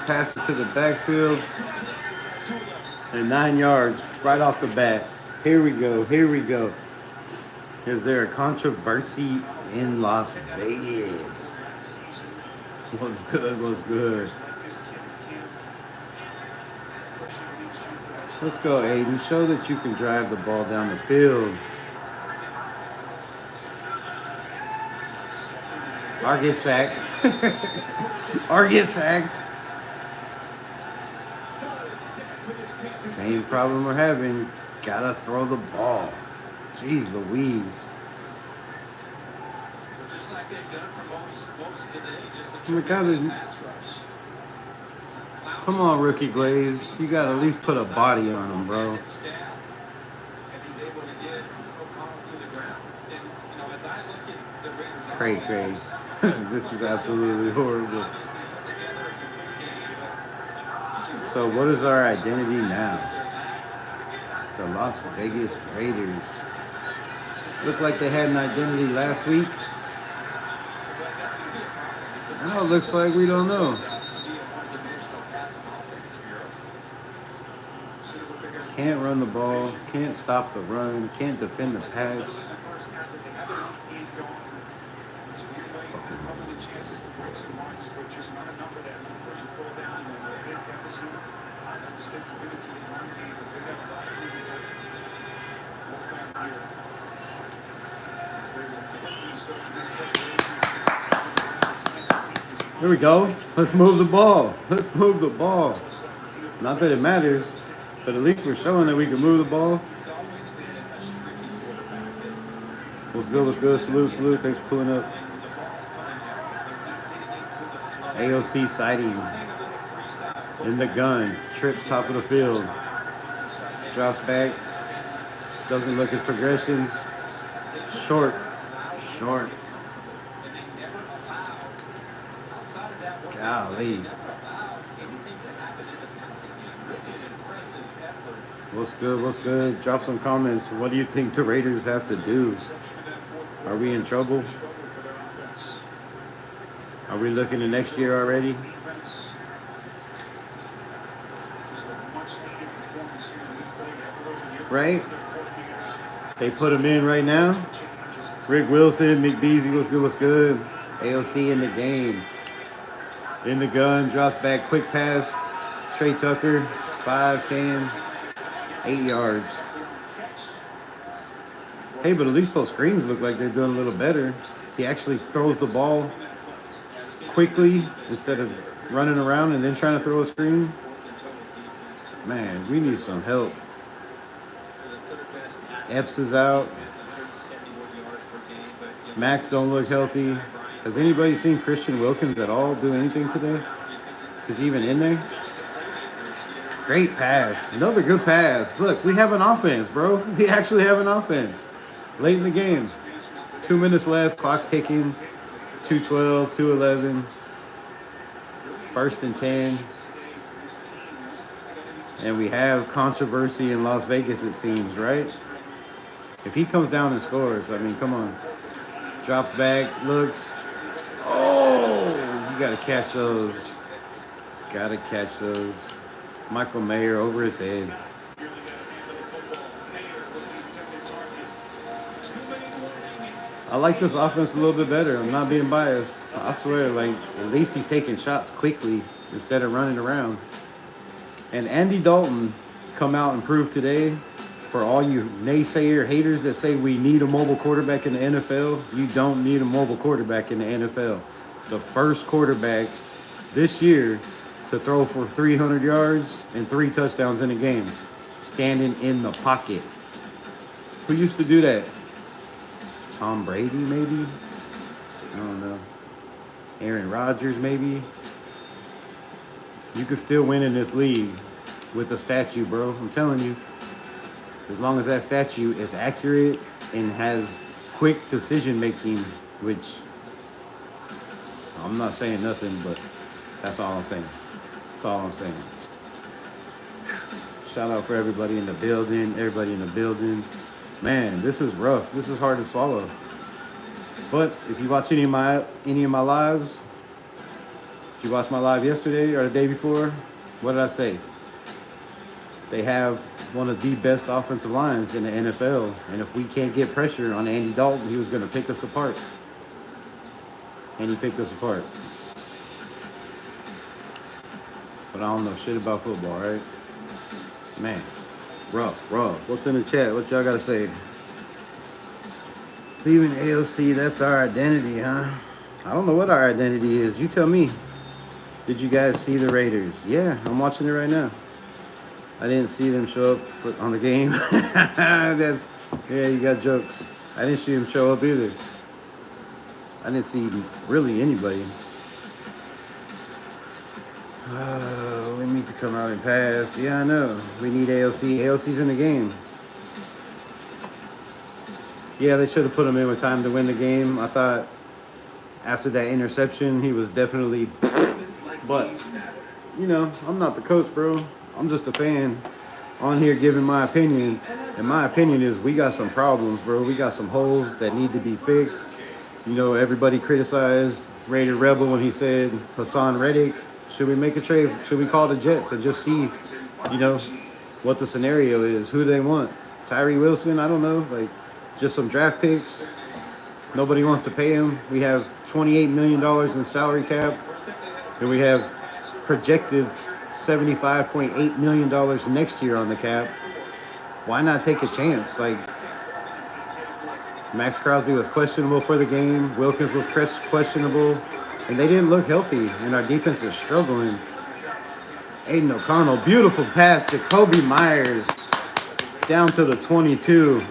passes to the backfield, and 9 yards right off the bat. Here we go. Here we go. Is there a controversy in Las Vegas? What's good? What's good? Let's go, Aiden. Show that you can drive the ball down the field. Or get sacked. Or get sacked. Same problem we're having. Gotta throw the ball. Jeez Louise. Come on, rookie Glaze. You gotta at least put a body on him, bro. Cray. This is absolutely horrible. So what is our identity now? The Las Vegas Raiders. Looked like they had an identity last week. Now it looks like we don't know. Can't run the ball, can't stop the run, can't defend the pass. Here we go. Let's move the ball. Let's move the ball. Not that it matters, but at least we're showing that we can move the ball. What's good? What's good? Salute. Thanks for pulling up. AOC sighting. In the gun. Trips top of the field. Drops back. Doesn't look his progressions. Short. Golly. What's good? Drop some comments. What do you think the Raiders have to do? Are we in trouble? Are we looking to next year already? Right? They put him in right now. Rick Wilson, McBeasy, what's good? AOC in the game. In the gun, drops back, quick pass. Trey Tucker, 5, 10, 8 yards. Hey, but at least those screens look like they're doing a little better. He actually throws the ball quickly instead of running around and then trying to throw a screen. Man, we need some help. Epps is out. Max don't look healthy. Has anybody seen Christian Wilkins at all do anything today? Is he even in there? Great pass. Another good pass. Look, we have an offense, bro. We actually have an offense. Late in the game. 2 minutes left. Clock's ticking. 2:12, 2:11. 1st and 10. And we have controversy in Las Vegas, it seems, right? If he comes down and scores, I mean, come on. Drops back, looks. Oh, you got to catch those. Got to catch those. Michael Mayer over his head. I like this offense a little bit better. I'm not being biased. I swear, like, at least he's taking shots quickly instead of running around. And Andy Dalton come out and prove today, for all you naysayer haters that say we need a mobile quarterback in the NFL, you don't need a mobile quarterback in the NFL. The first quarterback this year to throw for 300 yards and 3 touchdowns in a game, standing in the pocket. Who used to do that? Tom Brady, maybe? I don't know. Aaron Rodgers, maybe? You could still win in this league with a statue, bro. I'm telling you. As long as that statue is accurate and has quick decision making, which I'm not saying nothing, but that's all I'm saying. That's all I'm saying. Shout out for everybody in the building. Man, this is rough. This is hard to swallow. But if you watch any of my lives, you watch my live yesterday or the day before? What did I say? They have one of the best offensive lines in the NFL. And if we can't get pressure on Andy Dalton, he was going to pick us apart. And he picked us apart. But I don't know shit about football, right? Man, rough. What's in the chat? What y'all got to say? Leaving AOC, that's our identity, huh? I don't know what our identity is. You tell me. Did you guys see the Raiders? Yeah, I'm watching it right now. I didn't see them show up on the game. Yeah, you got jokes. I didn't see them show up either. I didn't see really anybody. We need to come out and pass. Yeah, I know. We need AOC. AOC's in the game. Yeah, they should have put him in with time to win the game. I thought after that interception, he was definitely... But, you know, I'm not the coach, bro. I'm just a fan on here giving my opinion. And my opinion is we got some problems, bro. We got some holes that need to be fixed. You know, everybody criticized LV-RaidersRebel when he said Hassan Reddick. Should we make a trade? Should we call the Jets and just see, you know, what the scenario is? Who do they want? Tyree Wilson? I don't know. Like, just some draft picks. Nobody wants to pay him. We have $28 million in salary cap. And we have projected $75.8 million next year on the cap. Why not take a chance? Like, Max Crosby was questionable for the game. Wilkins was questionable. And they didn't look healthy. And our defense is struggling. Aiden O'Connell, beautiful pass. Jacoby Myers down to the 22.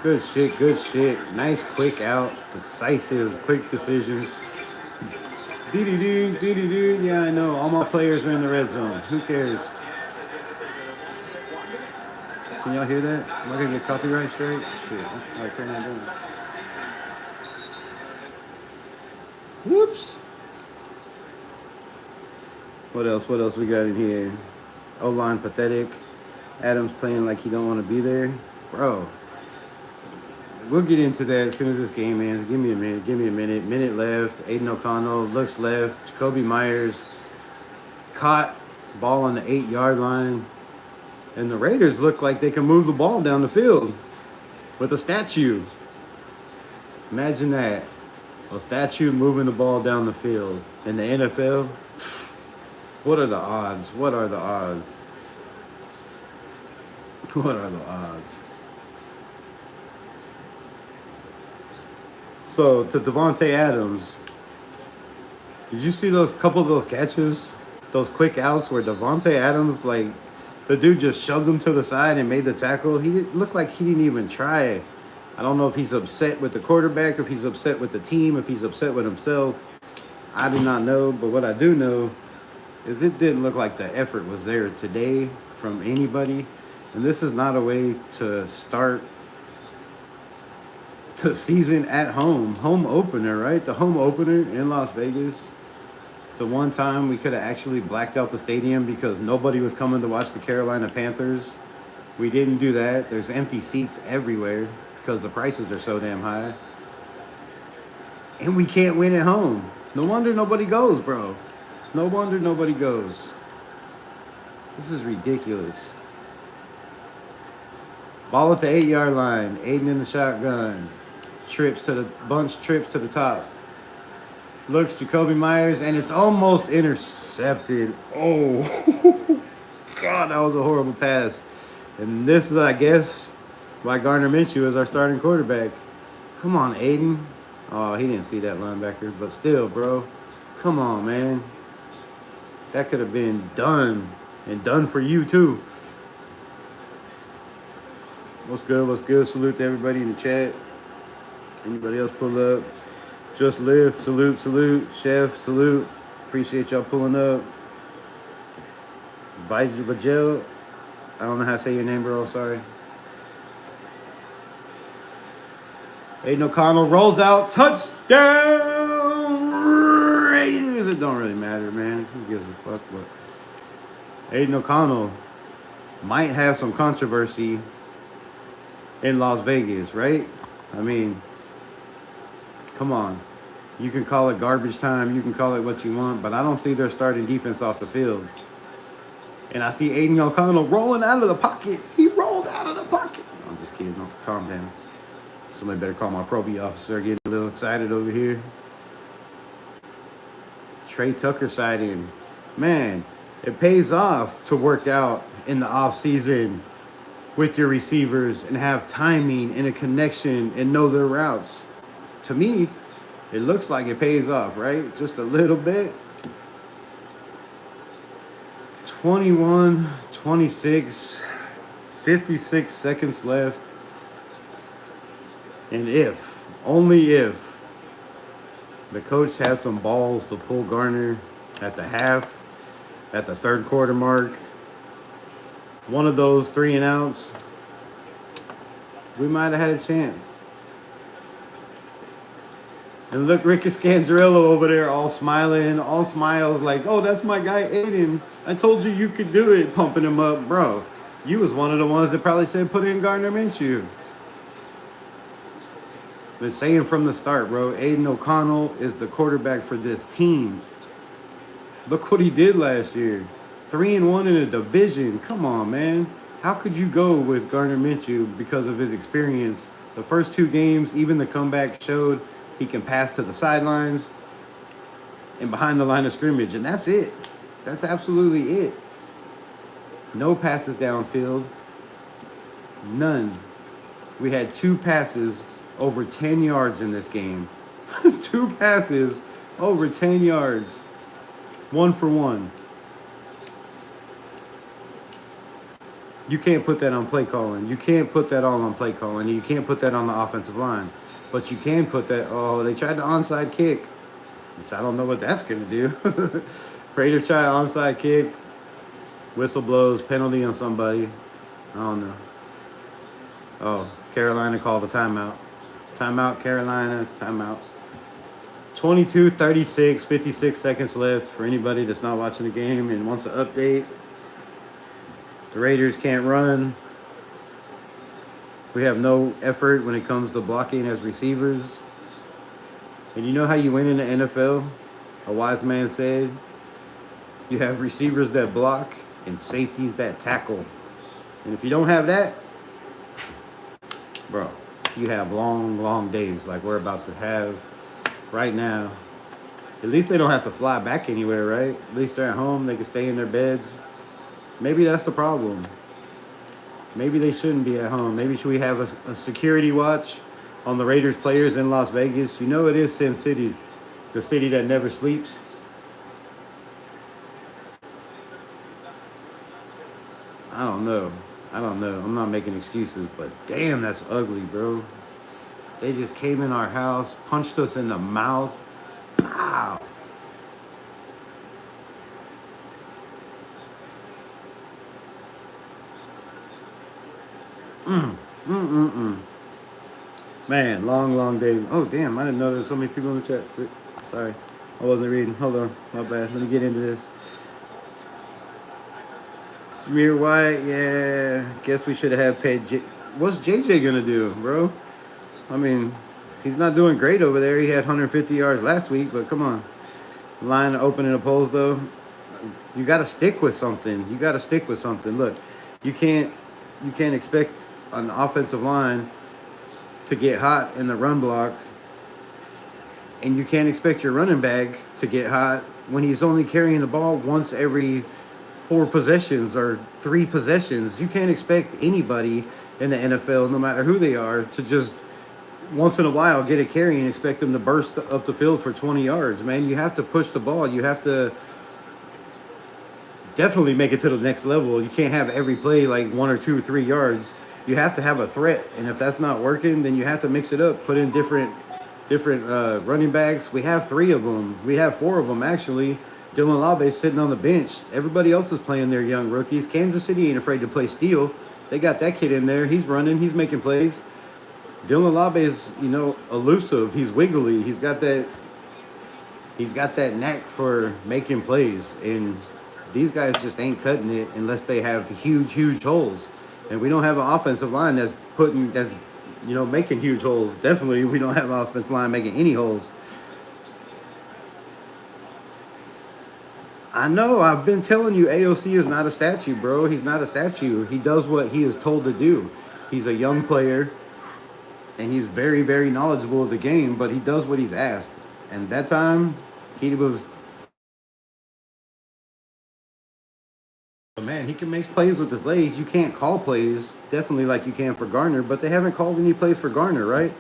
Good shit. Nice quick out. Decisive, quick decisions. Dee-dee-dee. Yeah, I know. All my players are in the red zone. Who cares? Can y'all hear that? Am I going to get copyright straight? Shit. I turn that down. Whoops. What else we got in here? O-line pathetic. Adams playing like he don't want to be there. Bro. We'll get into that as soon as this game ends. Give me a minute. Minute left. Aiden O'Connell looks left. Jacoby Myers caught ball on the 8-yard line. And the Raiders look like they can move the ball down the field with a statue. Imagine that. A statue moving the ball down the field in the NFL. What are the odds? What are the odds? So, to Devontae Adams, did you see those couple of those catches? Those quick outs where Devontae Adams, like, the dude just shoved him to the side and made the tackle. He looked like he didn't even try. I don't know if he's upset with the quarterback, if he's upset with the team, if he's upset with himself. I do not know, but what I do know is it didn't look like the effort was there today from anybody. And this is not a way to start the season at home. Home opener, right? The home opener in Las Vegas. The one time we could have actually blacked out the stadium because nobody was coming to watch the Carolina Panthers. We didn't do that. There's empty seats everywhere because the prices are so damn high. And we can't win at home. No wonder nobody goes, bro. No wonder nobody goes. This is ridiculous. Ball at the 8-yard line. Aiden in the shotgun. Trips to the top. Looks Jacoby Myers, and it's almost intercepted. Oh, God, that was a horrible pass. And this is, I guess, why Gardner Minshew is our starting quarterback. Come on, Aiden. Oh, he didn't see that linebacker, but still, bro. Come on, man. That could have been done, and done for you, too. What's good? Salute to everybody in the chat. Anybody else pull up? Just Live, salute. Chef, salute. Appreciate y'all pulling up. Vajel, I don't know how to say your name, bro. Sorry. Aiden O'Connell rolls out. Touchdown, Raiders. It don't really matter, man. Who gives a fuck? But Aiden O'Connell might have some controversy in Las Vegas, right? I mean, come on. You can call it garbage time. You can call it what you want, but I don't see their starting defense off the field. And I see Aiden O'Connell rolling out of the pocket. He rolled out of the pocket. I'm just kidding. Calm down. Somebody better call my probie officer. Getting a little excited over here. Trey Tucker sighting. Man, it pays off to work out in the off season with your receivers and have timing and a connection and know their routes. To me, it looks like it pays off, right? Just a little bit. 21, 26, 56 seconds left. And if, only if, the coach has some balls to pull Garner at the half, at the third quarter mark, one of those 3 and outs, we might have had a chance. And look, Ricky Scanzarello over there all smiling, all smiles like, oh, that's my guy Aiden. I told you you could do it, pumping him up. Bro, you was one of the ones that probably said put in Gardner Minshew. Been saying from the start, bro, Aiden O'Connell is the quarterback for this team. Look what he did last year. 3-1 in a division. Come on, man. How could you go with Gardner Minshew because of his experience? The first 2 games, even the comeback showed he can pass to the sidelines and behind the line of scrimmage, and that's it. That's absolutely it. No passes downfield. None. We had 2 passes over 10 yards in this game. 2 passes over 10 yards. 1 for 1. You can't put that on play calling. You can't put that all on play calling. You can't put that on the offensive line. But you can put that, oh, they tried the onside kick. Which I don't know what that's going to do. Raiders try onside kick. Whistle blows, penalty on somebody. I don't know. Oh, Carolina called a timeout. Timeout, Carolina, timeout. 22-36, 56 seconds left for anybody that's not watching the game and wants an update. The Raiders can't run. We have no effort when it comes to blocking as receivers. And you know how you win in the NFL? A wise man said, you have receivers that block and safeties that tackle. And if you don't have that, bro, you have long, long days like we're about to have right now. At least they don't have to fly back anywhere, right? At least they're at home. They can stay in their beds. Maybe that's the problem. Maybe they shouldn't be at home. Maybe should we have a security watch on the Raiders players in Las Vegas? You know it is Sin City, the city that never sleeps. I don't know. I'm not making excuses, but damn, that's ugly, bro. They just came in our house, punched us in the mouth. Wow. Man, long day. Oh, damn, I didn't know there was so many people in the chat. Sorry, I wasn't reading. Hold on, my bad. Let me get into this. Samir White, yeah. Guess we should have paid What's JJ gonna do, bro? I mean, he's not doing great over there. He had 150 yards last week, but come on. Line opening the polls, though. You got to stick with something. Look, you can't expect an offensive line to get hot in the run block, and you can't expect your running back to get hot when he's only carrying the ball once every 4 possessions or 3 possessions. You can't expect anybody in the NFL, no matter who they are, to just once in a while get a carry and expect them to burst up the field for 20 yards. Man, you have to push the ball. You have to definitely make it to the next level. You can't have every play like 1 or 2 or 3 yards. You have to have a threat, and if that's not working, then you have to mix it up. Put in different running backs. We have 3 of them. We have 4 of them actually. Dylan Labe's sitting on the bench. Everybody else is playing their young rookies. Kansas City ain't afraid to play steal. They got that kid in there. He's running. He's making plays. Dylan Labe is, elusive. He's wiggly. He's got that knack for making plays. And these guys just ain't cutting it unless they have huge holes. And we don't have an offensive line that's making huge holes. Definitely, we don't have an offensive line making any holes. I know. I've been telling you, AOC is not a statue, bro. He's not a statue. He does what he is told to do. He's a young player, and he's very, very knowledgeable of the game, but he does what he's asked. And that time, he was. Man, he can make plays with his legs. You can't call plays, definitely like you can for Garner, but they haven't called any plays for Garner, right?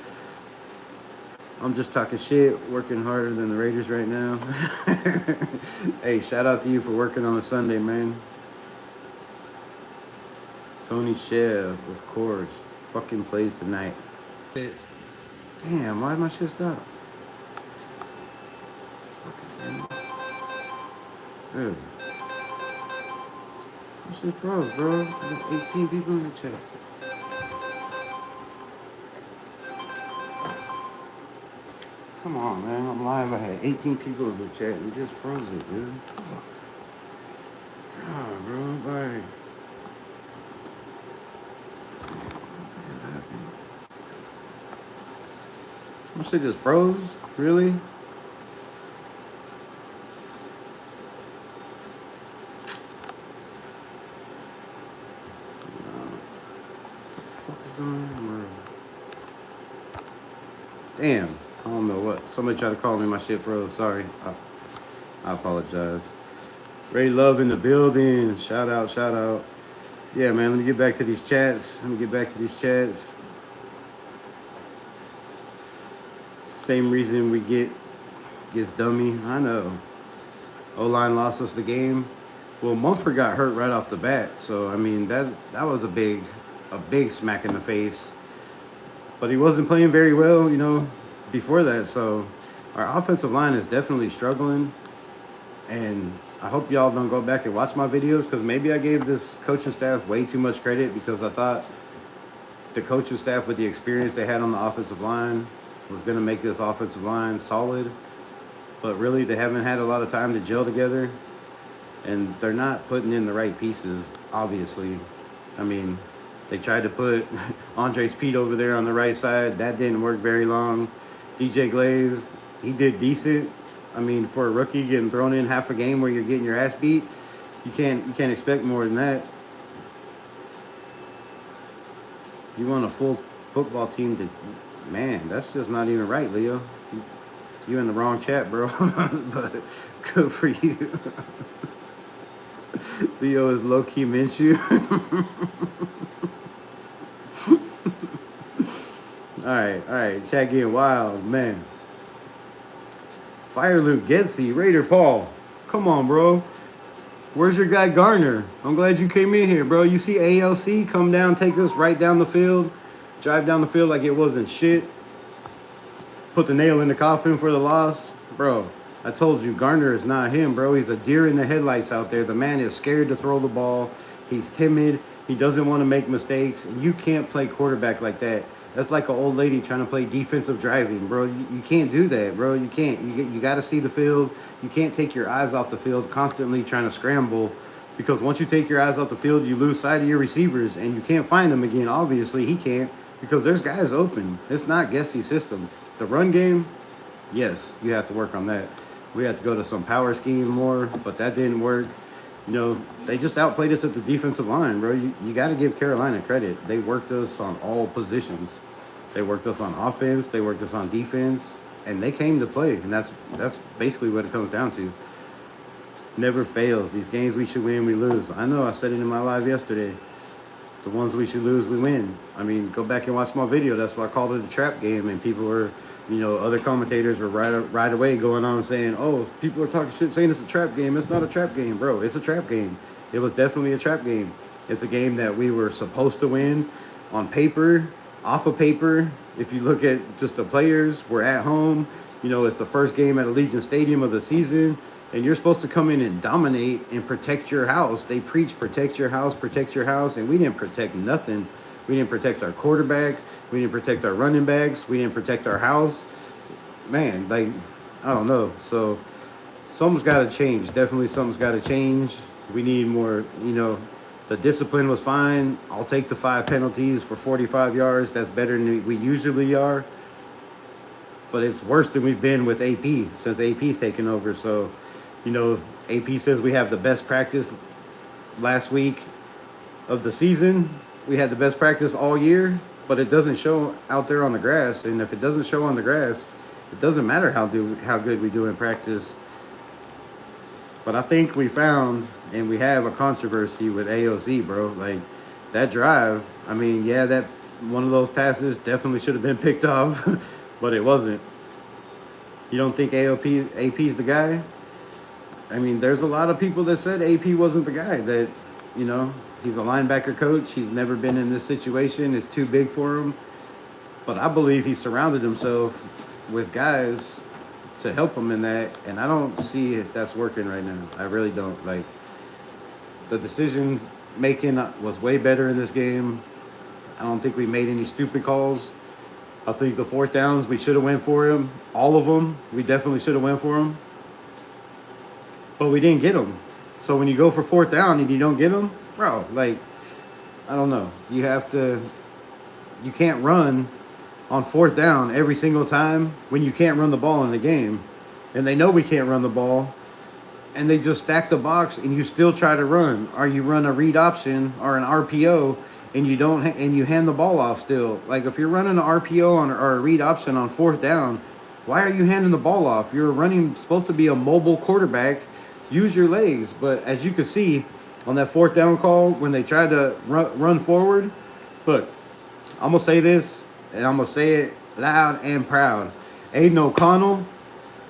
I'm just talking shit, working harder than the Raiders right now. Hey, shout out to you for working on a Sunday, man. Tony Chev, of course. Fucking plays tonight. Damn, why am I shit stopped? Dude. This shit froze, bro. There's 18 people in the chat. Come on, man. I'm live. I had 18 people in the chat and just froze it, dude. Fuck. God, bro. Bye. My shit just froze? Really? Damn. I don't know what. Somebody tried to call me. My shit froze. Sorry. I apologize. Ray Love in the building. Shout out, shout out. Yeah, man. Let me get back to these chats. Same reason we get gets dummy. I know. O-line lost us the game. Well, Mumford got hurt right off the bat. So, I mean, that was a big smack in the face. But he wasn't playing very well, you know, before that. So our offensive line is definitely struggling. And I hope y'all don't go back and watch my videos, because maybe I gave this coaching staff way too much credit, because I thought the coaching staff with the experience they had on the offensive line was going to make this offensive line solid. But really, they haven't had a lot of time to gel together. And they're not putting in the right pieces, obviously. I mean, they tried to put Andre Speed over there on the right side. That didn't work very long. DJ Glaze, he did decent. I mean, for a rookie getting thrown in half a game where you're getting your ass beat, you can't expect more than that. You want a full football team to, man, that's just not even right, Leo. You in the wrong chat, bro. But good for you. Leo is low-key Minshew. All right. Chat getting wild, man. Fire Luke Getsy, Raider Paul. Come on, bro. Where's your guy Garner? I'm glad you came in here, bro. You see ALC come down, take us right down the field, drive down the field like it wasn't shit. Put the nail in the coffin for the loss. Bro, I told you, Garner is not him, bro. He's a deer in the headlights out there. The man is scared to throw the ball. He's timid. He doesn't want to make mistakes. And you can't play quarterback like that. That's like an old lady trying to play defensive driving, bro. You can't do that, bro. You can't. You got to see the field. You can't take your eyes off the field constantly trying to scramble, because once you take your eyes off the field, you lose sight of your receivers, and you can't find them again. Obviously, he can't, because there's guys open. It's not Gessy's system. The run game, yes, you have to work on that. We had to go to some power scheme more, but that didn't work. You know, they just outplayed us at the defensive line, bro. You got to give Carolina credit. They worked us on all positions. They worked us on offense. They worked us on defense. And they came to play. And that's basically what it comes down to. Never fails. These games we should win, we lose. I know, I said it in my live yesterday. The ones we should lose, we win. I mean, go back and watch my video. That's why I called it a trap game. And people were, you know, other commentators were right away going on saying, oh, people are talking shit saying it's a trap game. It's not a trap game, bro. It's a trap game. It was definitely a trap game. It's a game that we were supposed to win on paper, off of paper. If you look at just the players, we're at home. You know, it's the first game at Allegiant Stadium of the season. And you're supposed to come in and dominate and protect your house. They preach protect your house, and we didn't protect nothing. We didn't protect our quarterback. We didn't protect our running backs. We didn't protect our house. Man, like, I don't know. So something's got to change. Definitely something's got to change. We need more, you know, the discipline was fine. I'll take the 5 penalties for 45 yards. That's better than we usually are. But it's worse than we've been with AP since AP's taken over. So You know, AP says we have the best practice last week of the season. We had the best practice all year, but it doesn't show out there on the grass. And if it doesn't show on the grass, it doesn't matter how good we do in practice. But I think we found and we have a controversy with AOC, bro. Like that drive. I mean, yeah, that one of those passes definitely should have been picked off, but it wasn't. You don't think AP's the guy? I mean, there's a lot of people that said AP wasn't the guy. That, you know, he's a linebacker coach. He's never been in this situation. It's too big for him. But I believe he surrounded himself with guys to help him in that. And I don't see if that's working right now. I really don't. Like, the decision making was way better in this game. I don't think we made any stupid calls. I think the fourth downs, we should have went for him. All of them, we definitely should have went for him. But we didn't get them. So when you go for fourth down and you don't get them, bro, like, I don't know. You can't run on fourth down every single time when you can't run the ball in the game. And they know we can't run the ball. And they just stack the box and you still try to run. Or you run a read option or an RPO and you hand the ball off still. Like if you're running an RPO or a read option on fourth down, why are you handing the ball off? You're supposed to be a mobile quarterback. Use your legs. But as you can see on that fourth down call, when they tried to run forward, look, I'm going to say this, and I'm going to say it loud and proud. Aiden O'Connell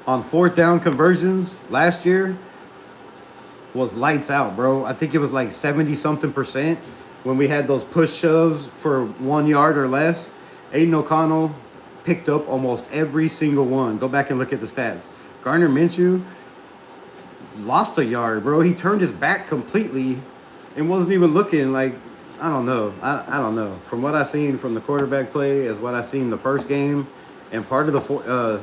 on fourth down conversions last year was lights out, bro. I think it was like 70-something% when we had those push shoves for 1 yard or less. Aiden O'Connell picked up almost every single one. Go back and look at the stats. Gardner Minshew lost a yard, bro. He turned his back completely and wasn't even looking. Like, I don't know. I don't know. From what I've seen from the quarterback play, as what I've seen the first game and part of the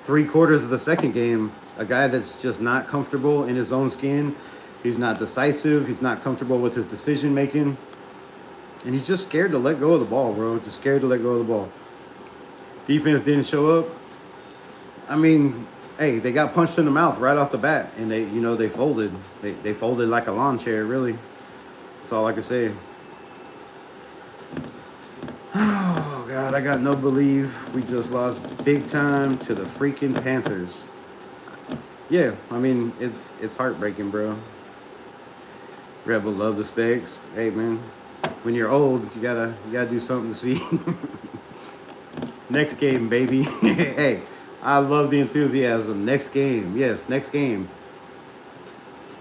3 quarters of the second game, a guy that's just not comfortable in his own skin. He's not decisive. He's not comfortable with his decision making. And he's just scared to let go of the ball, bro. Just scared to let go of the ball. Defense didn't show up. I mean, hey, they got punched in the mouth right off the bat, and they folded. They folded like a lawn chair, really. That's all I can say. Oh God, I got no belief. We just lost big time to the freaking Panthers. Yeah, I mean it's heartbreaking, bro. Rebel love the specs. Hey man, when you're old, you gotta do something to see. Next game, baby. Hey, I love the enthusiasm. Next game. Yes, next game.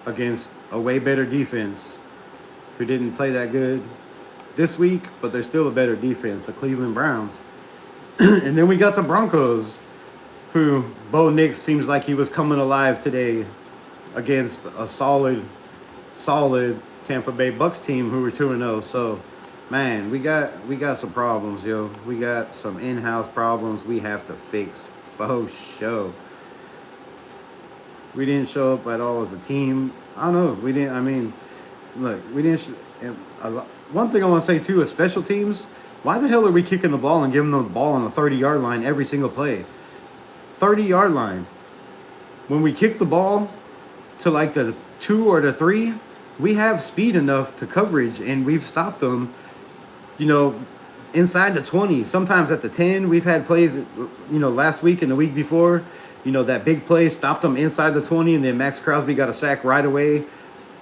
Against a way better defense who didn't play that good this week, but they're still a better defense, the Cleveland Browns. And then we got the Broncos, who Bo Nix seems like he was coming alive today against a solid Tampa Bay Bucks team who were 2-0. So, man, we got some problems, yo. We got some in-house problems we have to fix for sure. We didn't show up at all as a team. I don't know. We didn't. I mean, look, we didn't. One thing I want to say too is special teams. Why the hell are we kicking the ball and giving them the ball on the 30-yard line every single play? 30-yard line. When we kick the ball to like the 2 or the 3, we have speed enough to coverage, and we've stopped them, inside the 20. Sometimes at the 10. We've had plays, last week and the week before, that big play stopped them inside the 20, and then Max Crosby got a sack right away,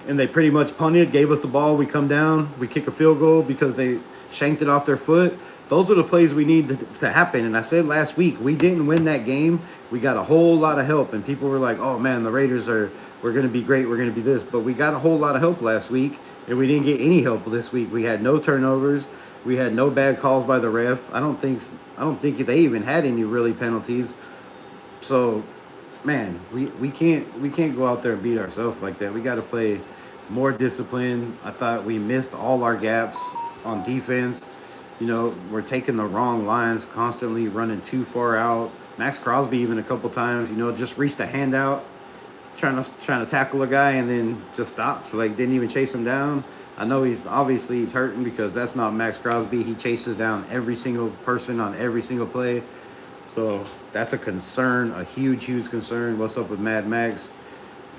and they pretty much punted, gave us the ball, we come down, we kick a field goal because they shanked it off their foot. Those are the plays we need to happen. And I said last week, we didn't win that game. We got a whole lot of help. And people were like, oh, man, the Raiders we're going to be great. We're going to be this. But we got a whole lot of help last week, and we didn't get any help this week. We had no turnovers. We had no bad calls by the ref. I don't think they even had any really penalties. So, man, we can't go out there and beat ourselves like that. We got to play more discipline. I thought we missed all our gaps on defense. We're taking the wrong lines, constantly running too far out. Max Crosby even a couple times, just reached a hand out, trying to tackle a guy and then just stopped. Like, didn't even chase him down. I know he's hurting because that's not Max Crosby. He chases down every single person on every single play. So that's a concern, a huge, huge concern. What's up with Mad Max?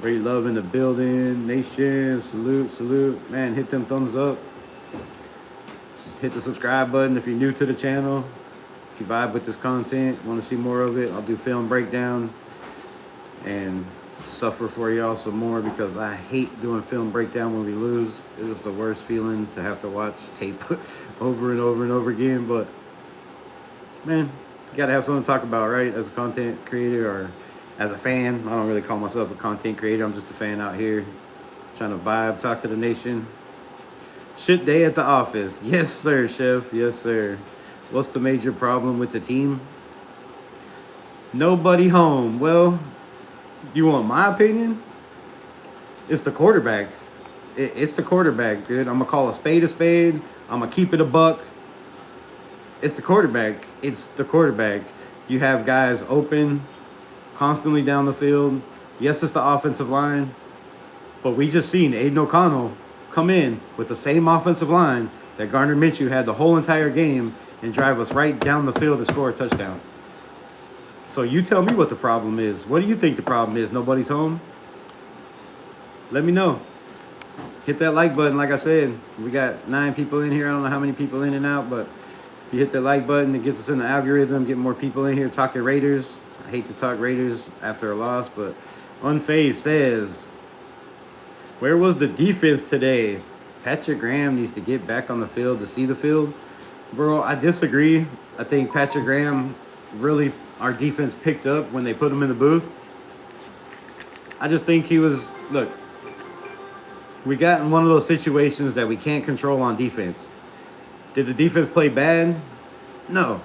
Great love in the building. Nation, salute. Man, hit them thumbs up. Hit the subscribe button if you're new to the channel. If you vibe with this content, want to see more of it, I'll do film breakdown and suffer for y'all some more because I hate doing film breakdown when we lose. It is the worst feeling to have to watch tape over and over again. But man, you gotta have something to talk about, right? As a content creator or as a fan. I don't really call myself a content creator. I'm just a fan out here trying to vibe, talk to the nation. Shit day at the office. Yes, sir, chef. Yes, sir. What's the major problem with the team? Nobody home. Well, you want my opinion? It's the quarterback. It's the quarterback, dude. I'm going to call a spade a spade. I'm going to keep it a buck. It's the quarterback. It's the quarterback. You have guys open constantly down the field. Yes, it's the offensive line. But we just seen Aiden O'Connell come in with the same offensive line that Gardner Minshew had the whole entire game and drive us right down the field to score a touchdown. So you tell me what the problem is. What do you think the problem is? Nobody's home? Let me know. Hit that like button. Like I said, we got 9 people in here. I don't know how many people in and out, but if you hit that like button, it gets us in the algorithm, get more people in here talking Raiders. I hate to talk Raiders after a loss, but Unfazed says, where was the defense today? Patrick Graham needs to get back on the field to see the field. Bro, I disagree. I think Patrick Graham really, our defense picked up when they put him in the booth. I just think he was, look, we got in one of those situations that we can't control on defense. Did the defense play bad? No.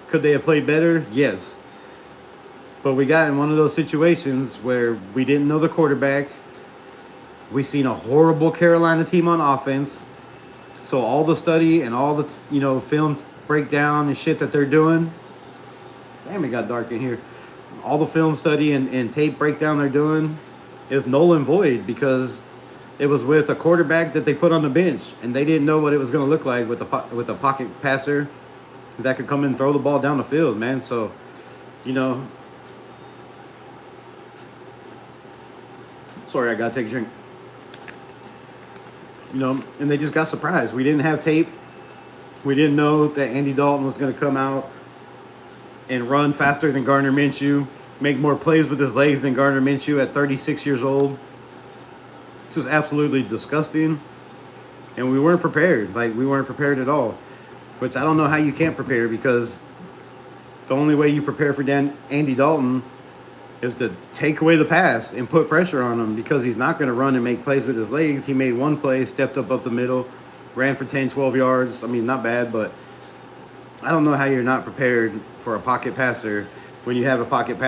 Could they have played better? Yes. But we got in one of those situations where we didn't know the quarterback. We seen a horrible Carolina team on offense. So all the study and all the, film breakdown and shit that they're doing. Damn, it got dark in here. All the film study and tape breakdown they're doing is null and void because it was with a quarterback that they put on the bench. And they didn't know what it was going to look like with a pocket passer that could come in and throw the ball down the field, man. So, sorry, I got to take a drink. And they just got surprised. We didn't have tape. We didn't know that Andy Dalton was going to come out and run faster than Gardner Minshew, make more plays with his legs than Gardner Minshew at 36 years old. This was absolutely disgusting. And we weren't prepared. We weren't prepared at all. Which I don't know how you can't prepare because the only way you prepare for Andy Dalton is to take away the pass and put pressure on him because he's not going to run and make plays with his legs. He made one play, stepped up the middle, ran for 10, 12 yards. I mean, not bad, but I don't know how you're not prepared for a pocket passer when you have a pocket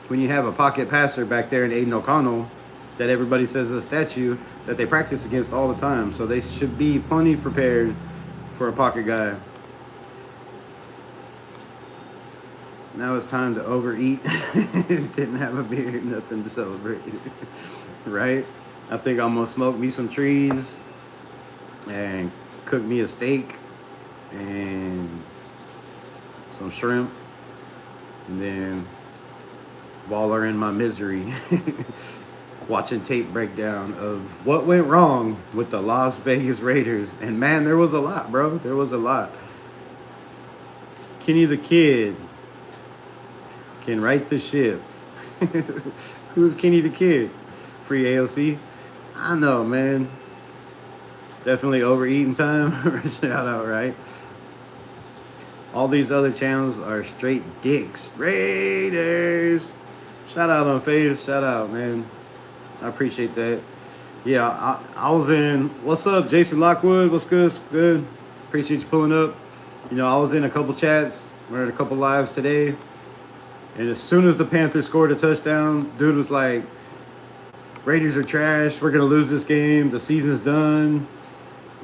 when you have a pocket passer back there in Aiden O'Connell that everybody says is a statue that they practice against all the time. So they should be plenty prepared for a pocket guy. Now it's time to overeat. Didn't have a beer, nothing to celebrate. Right? I think I'm going to smoke me some trees and cook me a steak and some shrimp. And then waller in my misery. Watching tape breakdown of what went wrong with the Las Vegas Raiders. And man, there was a lot, bro. There was a lot. Kenny the Kid can right the ship. Who's Kenny the Kid? Free AOC? I know, man. Definitely overeating time. Shout out, right? All these other channels are straight dicks. Raiders! Shout out on Face. Shout out, man. I appreciate that. Yeah, I was in... What's up, Jason Lockwood? What's good? What's good? Appreciate you pulling up. I was in a couple chats. We're in a couple lives today. And as soon as the Panthers scored a touchdown, dude was like, Raiders are trash. We're going to lose this game. The season's done.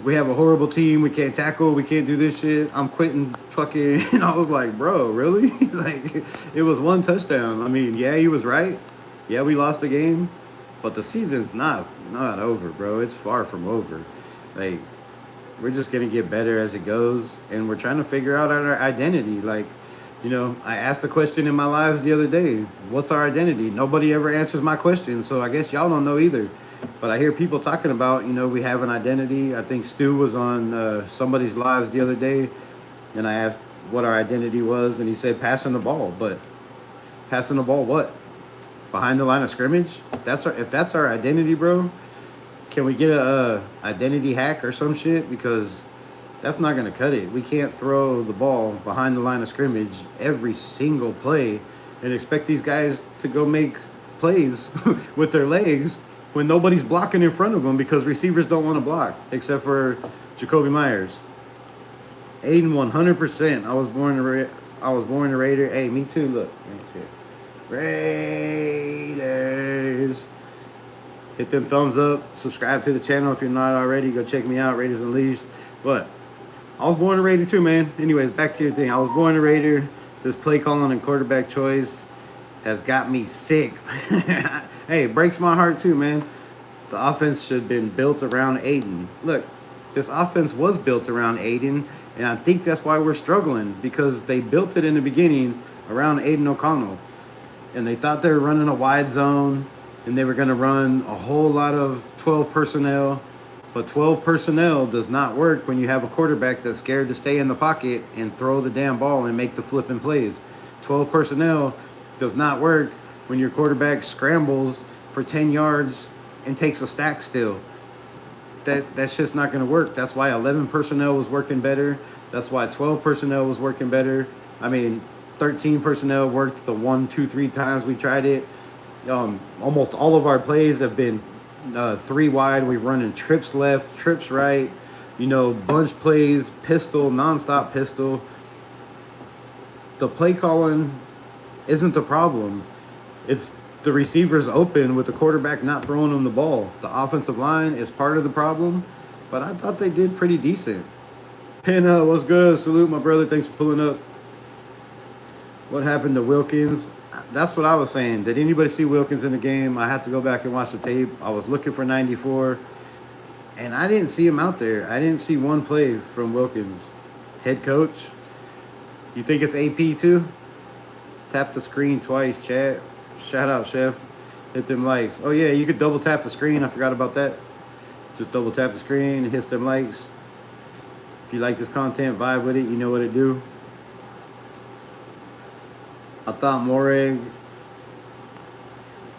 We have a horrible team. We can't tackle. We can't do this shit. I'm quitting fucking... And I was like, bro, really? It was one touchdown. I mean, yeah, he was right. Yeah, we lost the game. But the season's not over, bro. It's far from over. We're just going to get better as it goes. And we're trying to figure out our identity. You know, I asked a question in my lives the other day. What's our identity? Nobody ever answers my question, so I guess y'all don't know either. But I hear people talking about, you know, we have an identity. I think Stu was on somebody's lives the other day, and I asked what our identity was, and he said passing the ball. But passing the ball what? Behind the line of scrimmage? If that's our identity, bro, can we get a identity hack or some shit? Because that's not going to cut it. We can't throw the ball behind the line of scrimmage every single play and expect these guys to go make plays with their legs when nobody's blocking in front of them because receivers don't want to block, except for Jacoby Myers. Aiden, 100%. I was born a Raider. Hey, me too. Look. Raiders. Hit them thumbs up. Subscribe to the channel if you're not already. Go check me out, Raiders Unleashed. But I was born a Raider too, man. Anyways, back to your thing. I was born a Raider. This play calling and quarterback choice has got me sick. Hey, it breaks my heart too, man. The offense should have been built around Aiden. Look, this offense was built around Aiden, and I think that's why we're struggling, because they built it in the beginning around Aiden O'Connell. And they thought they were running a wide zone, and they were going to run a whole lot of 12 personnel. But 12 personnel does not work when you have a quarterback that's scared to stay in the pocket and throw the damn ball and make the flipping plays. 12 personnel does not work when your quarterback scrambles for 10 yards and takes a stack still. That's just not going to work. That's why 11 personnel was working better. That's why 12 personnel was working better. I mean, 13 personnel worked the 1, 2, 3 times we tried it. Almost all of our plays have been 3 wide. We're running trips left, trips right, you know, bunch plays, pistol, nonstop pistol. The play calling isn't the problem. It's the receivers open with the quarterback not throwing them the ball. The offensive line is part of the problem, but I thought they did pretty decent. Pin up, what's good? Salute, my brother. Thanks for pulling up. What happened to Wilkins? That's what I was saying. Did anybody see Wilkins in the game? I have to go back and watch the tape. I was looking for 94, and I didn't see him out there. I didn't see one play from Wilkins. Head coach, you think it's AP too? Tap the screen twice, chat. Shout out, Chef. Hit them likes. Oh, yeah, you could double tap the screen. I forgot about that. Just double tap the screen and hit them likes. If you like this content, vibe with it. You know what it do. I thought Moreg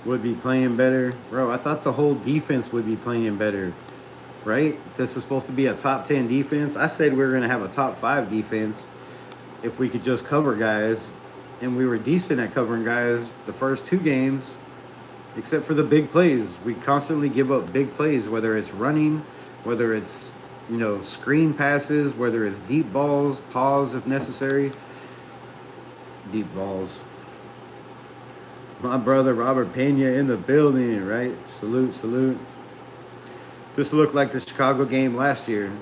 would be playing better. Bro, I thought the whole defense would be playing better, right? This is supposed to be a top 10 defense. I said we were going to have a top 5 defense if we could just cover guys. And we were decent at covering guys the first 2 games, except for the big plays. We constantly give up big plays, whether it's running, whether it's, you know, screen passes, whether it's deep balls, pause if necessary. Deep balls. My brother Robert Pena in the building, right? Salute, salute. This looked like the Chicago game last year.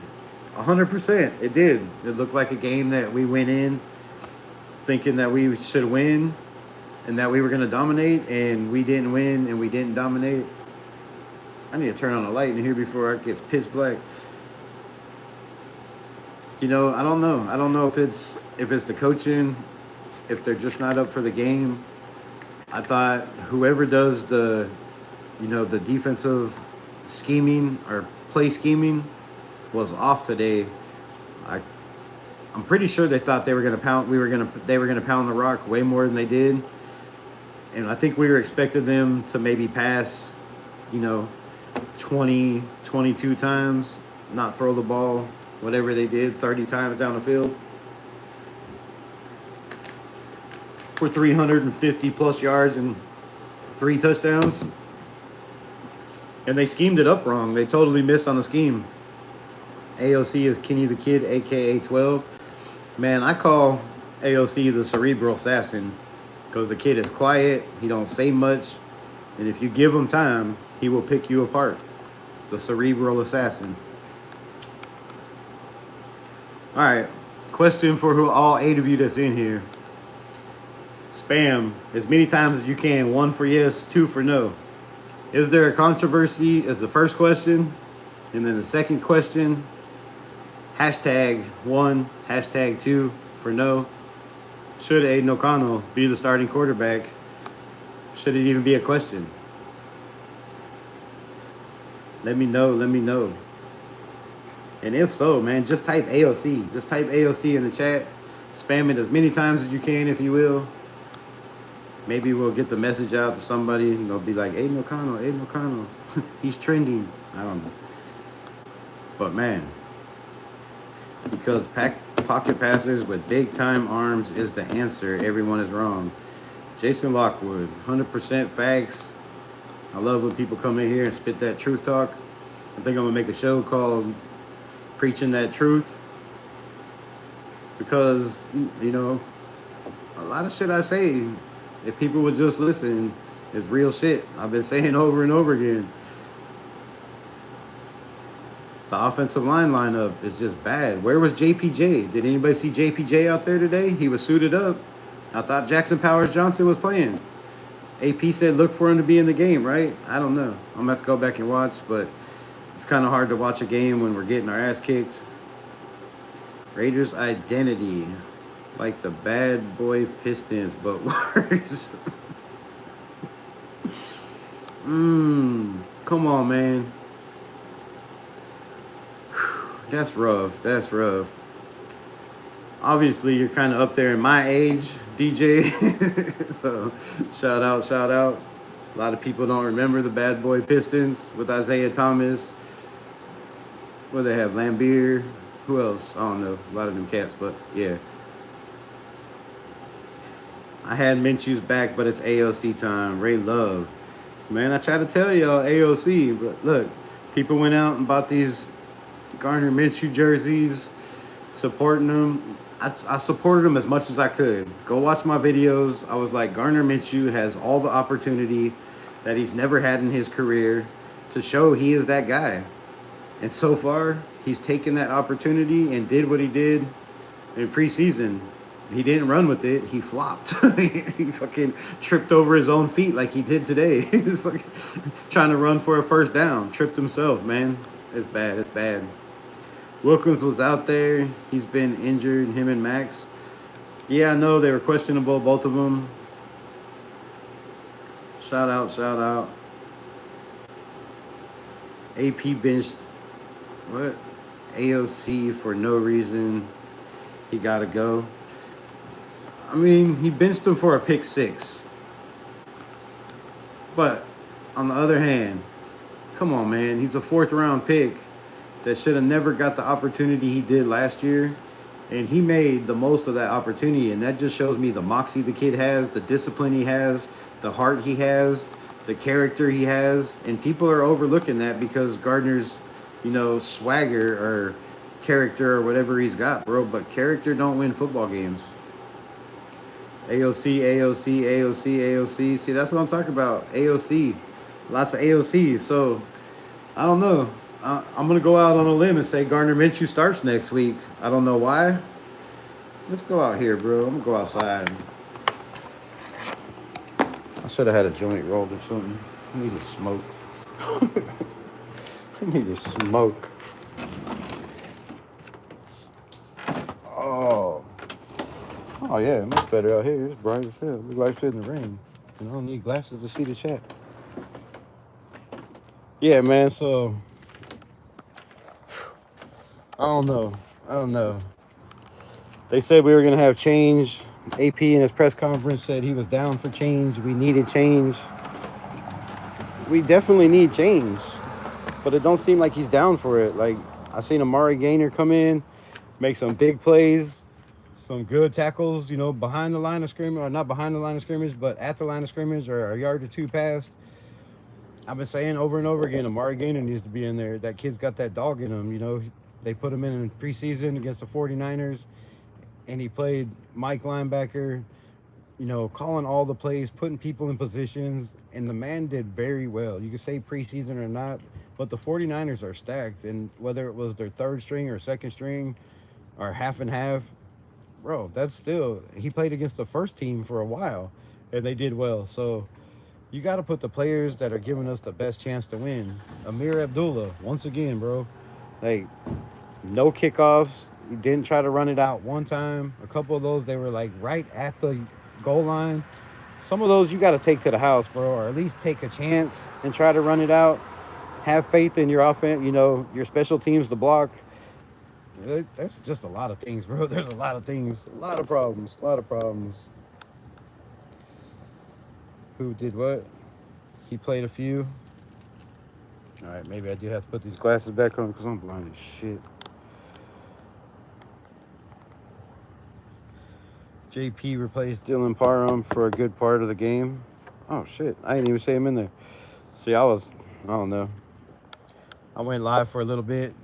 100%, it did. It looked like a game that we went in thinking that we should win and that we were going to dominate, and we didn't win and we didn't dominate. I need to turn on the light in here before it gets pitch black. You know, I don't know. I don't know if it's the coaching, if they're just not up for the game. I thought whoever does the, you know, the defensive scheming or play scheming was off today. I'm pretty sure they thought they were going to pound. They were going to pound the rock way more than they did, and I think we were expecting them to maybe pass, you know, 20, 22 times, not throw the ball, whatever they did, 30 times down the field for 350 plus yards and 3 touchdowns. And they schemed it up wrong. They totally missed on the scheme. AOC is Kenny the Kid, aka 12. Man, I call AOC the cerebral assassin because the kid is quiet, he don't say much, and if you give him time, he will pick you apart. The cerebral assassin. All right, question for all 8 of you that's in here. Spam as many times as you can. 1 for yes, 2 for no. Is there a controversy is the first question, and then the second question, #1, #2 for no. Should Aiden O'Connell be the starting quarterback? Should it even be a question? Let me know. Let me know. And if so, man, just type AOC. Just type AOC in the chat. Spam it as many times as you can, if you will. Maybe we'll get the message out to somebody and they'll be like, Aiden O'Connell, Aiden O'Connell. He's trending. I don't know. But man, because pocket passers with big time arms is the answer, everyone is wrong. Jason Lockwood, 100% facts. I love when people come in here and spit that truth talk. I think I'm gonna make a show called Preaching That Truth. Because, you know, a lot of shit I say, if people would just listen, is real shit. I've been saying over and over again. The offensive line lineup is just bad. Where was JPJ? Did anybody see JPJ out there today? He was suited up. I thought Jackson Powers Johnson was playing. AP said look for him to be in the game, right? I don't know. I'm going to have to go back and watch, but it's kind of hard to watch a game when we're getting our ass kicked. Raiders identity. Like the bad boy Pistons, but worse. Come on, man. That's rough. That's rough. Obviously, you're kind of up there in my age, DJ. So, shout out, shout out. A lot of people don't remember the bad boy Pistons with Isaiah Thomas. What do they have? Lambeer. Who else? I don't know. A lot of them cats, but yeah. I had Minshew's back, but it's AOC time. Ray Love. Man, I try to tell y'all AOC, but look, people went out and bought these Gardner Minshew jerseys, supporting them. I supported him as much as I could. Go watch my videos. I was like, Gardner Minshew has all the opportunity that he's never had in his career to show he is that guy. And so far, he's taken that opportunity and did what he did in preseason. He didn't run with it. He flopped. He fucking tripped over his own feet like he did today. He was fucking trying to run for a first down. Tripped himself, man. It's bad. It's bad. Wilkins was out there. He's been injured, him and Max. Yeah, I know they were questionable, both of them. Shout out, shout out. AP benched, what? AOC for no reason. He got to go. I mean, he benched him for a pick 6. But on the other hand, come on, man. He's a 4th round pick that should have never got the opportunity he did last year. And he made the most of that opportunity. And that just shows me the moxie the kid has, the discipline he has, the heart he has, the character he has. And people are overlooking that because Gardner's, you know, swagger or character or whatever he's got, bro. But character don't win football games. AOC, AOC, AOC, AOC. See, that's what I'm talking about. AOC. Lots of AOC. So, I don't know. I'm going to go out on a limb and say Gardner Minshew starts next week. I don't know why. Let's go out here, bro. I'm going to go outside. I should have had a joint rolled or something. I need to smoke. I need to smoke. Oh yeah, much better out here. It's bright as hell. Look like shit in the rain. And I don't need glasses to see the chat. Yeah, man, so I don't know. They said we were gonna have change. AP in his press conference said he was down for change. We needed change. We definitely need change. But it don't seem like he's down for it. Like, I seen Amari Gaynor come in, make some big plays. Some good tackles, you know, behind the line of scrimmage, or not behind the line of scrimmage, but at the line of scrimmage or a yard or two past. I've been saying over and over again, Amari Gaynor needs to be in there. That kid's got that dog in him, you know. They put him in preseason against the 49ers, and he played Mike linebacker, you know, calling all the plays, putting people in positions, and the man did very well. You can say preseason or not, but the 49ers are stacked, and whether it was their 3rd string or 2nd string or half and half, bro, that's still, he played against the first team for a while, and they did well. So you got to put the players that are giving us the best chance to win. Amir Abdullah, once again, bro. Like, No kickoffs. He didn't try to run it out one time. A couple of those, they were like right at the goal line. Some of those you got to take to the house, bro, or at least take a chance and try to run it out. Have faith in your offense, your special teams to block. There's just a lot of things, bro. There's a lot of things, a lot of problems, a lot of problems. Who did what? He played a few. All right, maybe I do have to put these glasses back on because I'm blind as shit. JP replaced Dylan Parham for a good part of the game. Oh, shit. I didn't even say him in there. See, I don't know. I went live for a little bit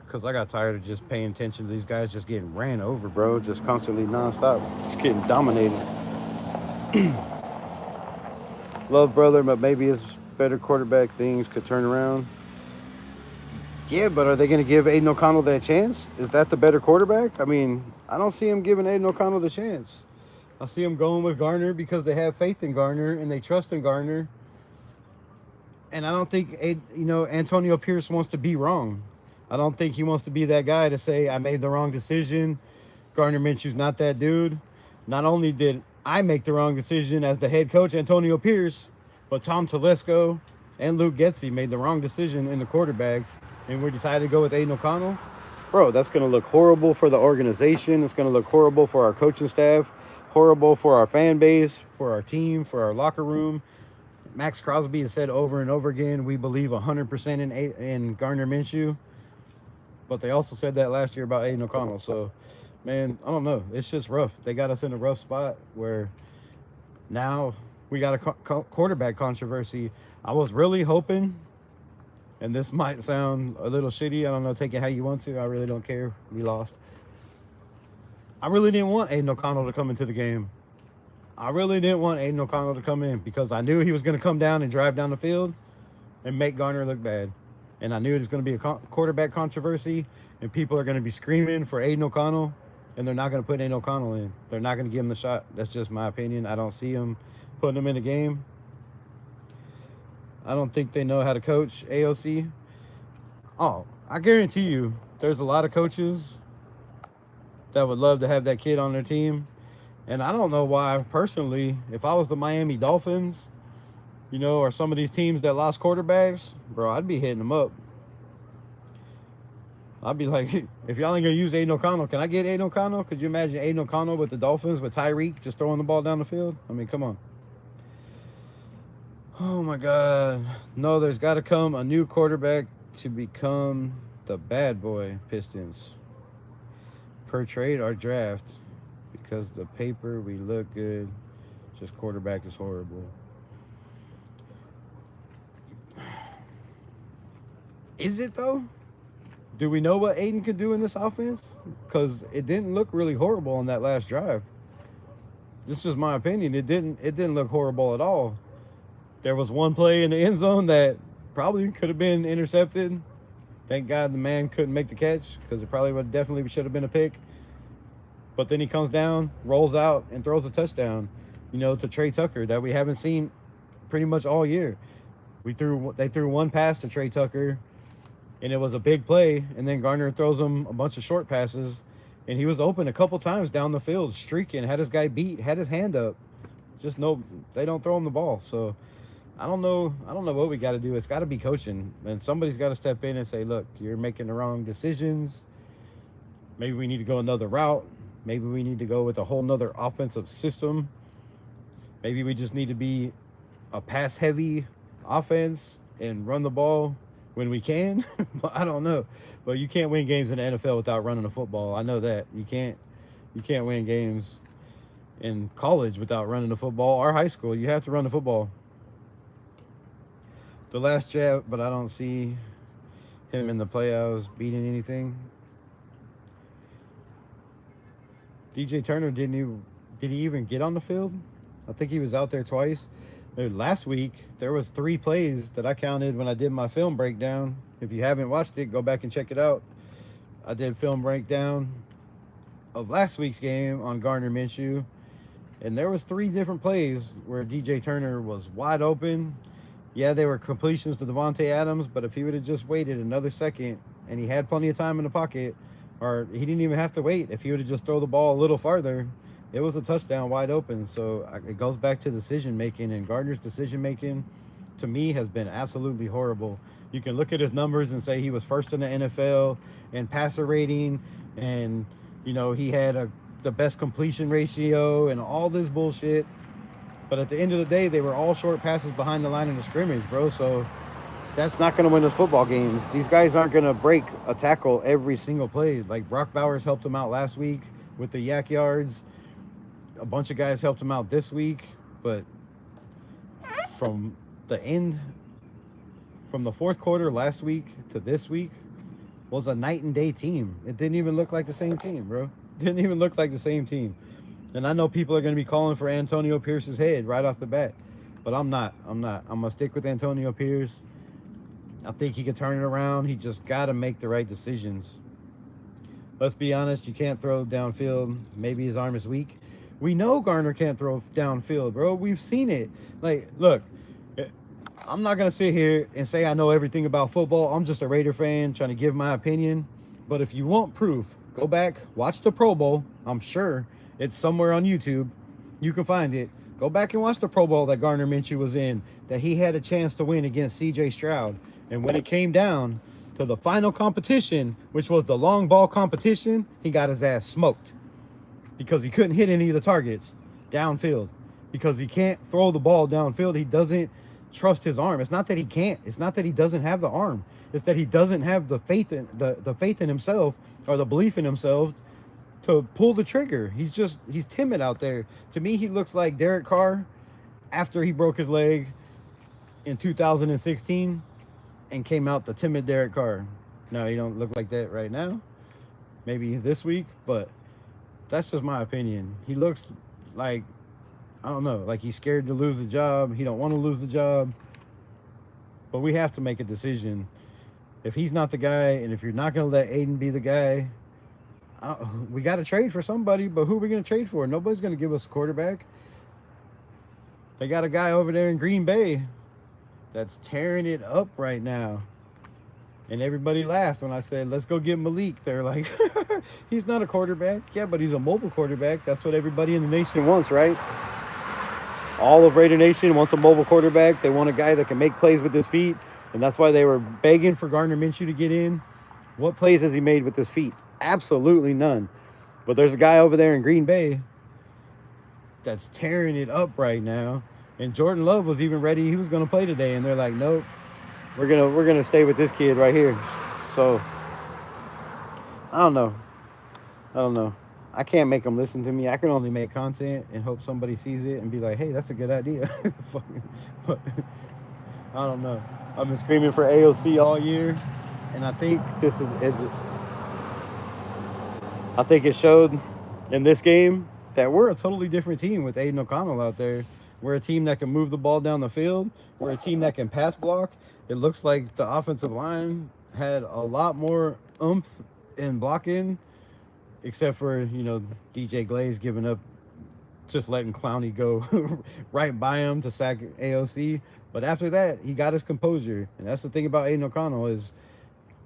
because I got tired of just paying attention to these guys just getting ran over, bro. Just constantly nonstop. Just getting dominated. Love brother, but maybe his better quarterback things could turn around. Yeah, but are they going to give Aiden O'Connell that chance? Is that the better quarterback? I mean, I don't see him giving Aiden O'Connell the chance. I see him going with Garner because they have faith in Garner and they trust in Garner. And I don't think, Antonio Pierce wants to be wrong. I don't think he wants to be that guy to say, I made the wrong decision. Gardner Minshew's not that dude. Not only did I make the wrong decision as the head coach, Antonio Pierce, but Tom Telesco and Luke Getsy made the wrong decision in the quarterback, and we decided to go with Aiden O'Connell. Bro, that's going to look horrible for the organization. It's going to look horrible for our coaching staff, horrible for our fan base, for our team, for our locker room. Max Crosby has said over and over again, we believe 100% in Gardner Minshew. But they also said that last year about Aiden O'Connell. So, man, I don't know. It's just rough. They got us in a rough spot where now we got a quarterback controversy. I was really hoping, and this might sound a little shitty. I don't know. Take it how you want to. I really don't care. We lost. I really didn't want Aiden O'Connell to come into the game. I really didn't want Aiden O'Connell to come in because I knew he was going to come down and drive down the field and make Garner look bad. And I knew it was going to be a quarterback controversy, and people are going to be screaming for Aiden O'Connell, and they're not going to put Aiden O'Connell in. They're not going to give him the shot. That's just my opinion. I don't see him putting him in a game. I don't think they know how to coach AOC. Oh, I guarantee you there's a lot of coaches that would love to have that kid on their team. And I don't know why, personally, if I was the Miami Dolphins, or some of these teams that lost quarterbacks, bro, I'd be hitting them up. I'd be like, if y'all ain't going to use Aiden O'Connell, can I get Aiden O'Connell? Could you imagine Aiden O'Connell with the Dolphins, with Tyreek just throwing the ball down the field? I mean, come on. Oh, my God. No, there's got to come a new quarterback to become the bad boy Pistons. Per trade or draft. Because the paper, we look good. Just quarterback is horrible. Is it, though? Do we know what Aiden could do in this offense? Because it didn't look really horrible on that last drive. This is my opinion. It didn't look horrible at all. There was one play in the end zone that probably could have been intercepted. Thank God the man couldn't make the catch because it probably definitely should have been a pick. But then he comes down, rolls out, and throws a touchdown, to Trey Tucker that we haven't seen pretty much all year. They threw one pass to Trey Tucker, and it was a big play, and then Garner throws him a bunch of short passes, and he was open a couple times down the field, streaking, had his guy beat, had his hand up. They don't throw him the ball. So I don't know what we got to do. It's got to be coaching, and somebody's got to step in and say, look, you're making the wrong decisions. Maybe we need to go another route. Maybe we need to go with a whole nother offensive system. Maybe we just need to be a pass-heavy offense and run the ball when we can. I don't know. But you can't win games in the NFL without running the football. I know that. You can't win games in college without running the football or high school. You have to run the football. The last jab, but I don't see him in the playoffs beating anything. DJ Turner did he even get on the field? I think he was out there twice. Last week, there was 3 plays that I counted when I did my film breakdown. If you haven't watched it, go back and check it out. I did film breakdown of last week's game on Gardner Minshew. And there was 3 different plays where DJ Turner was wide open. Yeah, they were completions to Devontae Adams, but if he would have just waited another second and he had plenty of time in the pocket, or he didn't even have to wait. If he would have just throw the ball a little farther, it was a touchdown wide open. So it goes back to decision making, and Gardner's decision making to me has been absolutely horrible. You can look at his numbers and say he was first in the NFL in passer rating, and he had the best completion ratio and all this bullshit. But at the end of the day, they were all short passes behind the line of the scrimmage, bro. So that's not going to win us football games. These guys aren't going to break a tackle every single play. Like Brock Bowers helped him out last week with the yak yards. A bunch of guys helped him out this week. But from the fourth quarter last week to this week was a night and day team. It didn't even look like the same team, bro. Didn't even look like the same team. And I know people are going to be calling for Antonio Pierce's head right off the bat. But I'm not. I'm going to stick with Antonio Pierce. I think he can turn it around. He just got to make the right decisions. Let's be honest. You can't throw downfield. Maybe his arm is weak. We know Gardner can't throw downfield, bro. We've seen it. Like, look, I'm not going to sit here and say I know everything about football. I'm just a Raider fan trying to give my opinion. But if you want proof, go back, watch the Pro Bowl. I'm sure it's somewhere on YouTube. You can find it. Go back and watch the Pro Bowl that Gardner Minshew was in, that he had a chance to win against C.J. Stroud. And when it came down to the final competition, which was the long ball competition, he got his ass smoked because he couldn't hit any of the targets downfield, because he can't throw the ball downfield. He doesn't trust his arm. It's not that he can't. It's not that he doesn't have the arm. It's that he doesn't have the faith in himself, or the belief in himself to pull the trigger. He's timid out there. To me, he looks like Derek Carr after he broke his leg in 2016 and came out the timid Derek Carr. No, he don't look like that right now. Maybe this week, but that's just my opinion. He looks like, I don't know, like he's scared to lose the job. He don't want to lose the job. But we have to make a decision. If he's not the guy, and if you're not going to let Aiden be the guy, we got to trade for somebody. But who are we going to trade for? Nobody's going to give us a quarterback. They got a guy over there in Green Bay that's tearing it up right now. And everybody laughed when I said, let's go get Malik. They're like, he's not a quarterback. Yeah, but he's a mobile quarterback. That's what everybody in the nation wants, right? All of Raider Nation wants a mobile quarterback. They want a guy that can make plays with his feet. And that's why they were begging for Gardner Minshew to get in. What plays has he made with his feet? Absolutely none. But there's a guy over there in Green Bay that's tearing it up right now. And Jordan Love was even ready. He was going to play today. And they're like, nope, we're gonna stay with this kid right here. So, I don't know. I can't make them listen to me. I can only make content and hope somebody sees it and be like, hey, that's a good idea. But I don't know. I've been screaming for AOC all year, and I think I think it showed in this game that we're a totally different team with Aiden O'Connell out there. We're a team that can move the ball down the field. We're a team that can pass block. It looks like the offensive line had a lot more oomph in blocking, except for, DJ Glaze giving up, just letting Clowney go right by him to sack AOC. But after that, he got his composure. And that's the thing about Aiden O'Connell is